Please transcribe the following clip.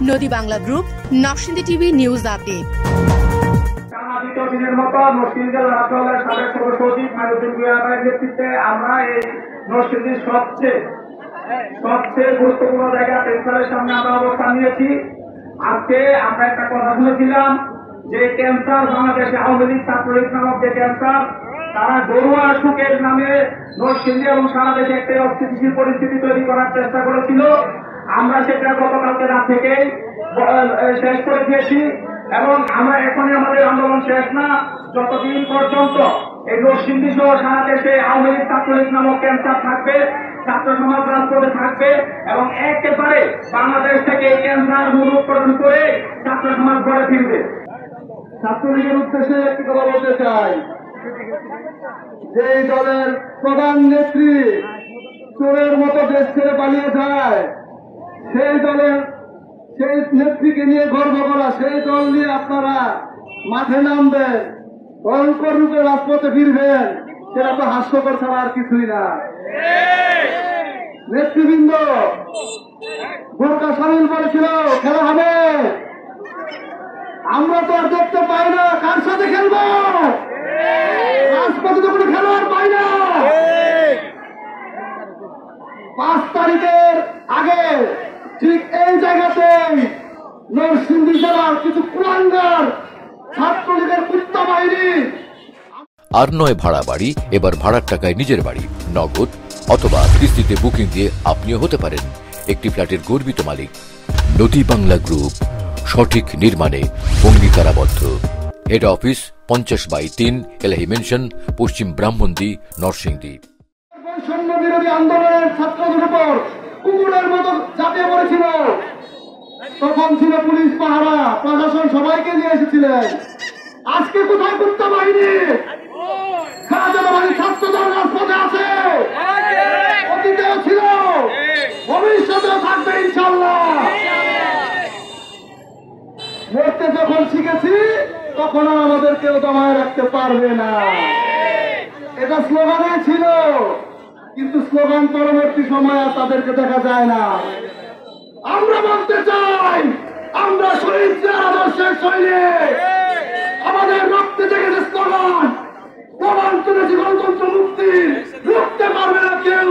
নদী Bangla group, Narsingdi TV news update. দ্বিতীয় দিনের মতো নরসিংদী জেলা রাজ্যপালের সাবেক সদস্য সচিব মাইনুদ্দিন ভূঁইয়ার নেতৃত্বে আমরা এই নরসিংদীর সবচেয়ে গুরুত্বপূর্ণ জায়গা প্রেসক্লাবের সামনে আমরা অবস্থান নিয়েছি। আজকে আমরা একটা কথা শুনেছিলাম যে ক্যান্সার বাংলাদেশে আওয়ামী লীগ ছাত্রলীগ নামক যে ক্যান্সার, তারা গরুয়া সুখের নামে নরসিংদী এবং সারা দেশে একটা অস্থিতিশীল পরিস্থিতি তৈরি করার চেষ্টা করেছিল। আমরা সেটা গতকালকে রাত থেকেই শেষ করে দিয়েছি এবং আমরা এখনই আমাদের আন্দোলন শেষ না, যতদিন পর্যন্ত এই নরসিংদী সহ সারা দেশে আওয়ামী লীগ ছাত্রলীগ নামক ক্যান্সার থাকবে, ছাত্র সমাজ রাজপথে থাকবে এবং একেবারে বাংলাদেশ থেকে এই ক্যান্সার মূলোৎপাটন করে ছাত্র সমাজ গড়ে ফিরবে। ছাত্রলীগের উদ্দেশ্যে একটি কথা বলতে চাই, যে দলের প্রধান নেত্রী চোরের মতো দেশ ছেড়ে পালিয়ে যায়, সেই নেত্রীকে নিয়ে গর্ব করা, সেই দল নিয়ে আপনারা মাঠে নামবেন, ভয়ঙ্কর রূপে রাজপথে ফিরবেন, সেটা তো হাস্যকর ছাড়া আর কিছুই না। নেতৃবৃন্দ বোরকা সামিল করেছিল খেলা হবে, আমরা তো আর দেখতে পাই না কার সাথে খেলবো, রাজপথে তো কোনো খেলোয়াড় পাই না। 5 তারিখের আগে ঠিক এই জায়গাতেই নরসিংদী জেলার কিছু কুলাঙ্গার ছাত্রলীগের কুত্তা বাহিনী আর নয় ভাড়া বাড়ি, এবার ভাড়ার টাকায় নিজের বাড়ি, নগদ অথবা কিস্তিতে বুকিং দিয়ে আপনিও হতে পারেন একটি ফ্ল্যাটের গর্বিত মালিক। নদী বাংলা গ্রুপ, সঠিক নির্মাণে অঙ্গীকারাবদ্ধ। হেড অফিস 50/3 এলাহি মেনশন, পশ্চিম ব্রাহ্মণদী, নরসিংদী। বৈষম্য বিরোধী আন্দোলনের ছাত্রদের উপর কুকুরের মতো ঝাঁপিয়ে পড়েছিল, তখন ছিল পুলিশ পাহারা, প্রশাসন সবাইকে নিয়ে এসেছিলেন। আজকে কোথায় কুত্তা বাহিনী? ছাত্রদল রাজপথে আছে, অতীতেও ছিল, ভবিষ্যতেও থাকবে ইনশাল্লাহ। লড়তে যখন শিখেছি তখন আর আমাদের কেউ দমায় রাখতে পারবে না। এটা স্লোগানে ছিল, কিন্তু স্লোগান পরবর্তী সময় আর তাদেরকে দেখা যায় না। আমরা বলতে চাই, আমরা শহীদ আদর্শের সৈনিক, আমাদের রক্তে জেগেছে স্লোগান তুলেছি গণতন্ত্র মুক্তির, রুখতে পারবে না কেউ।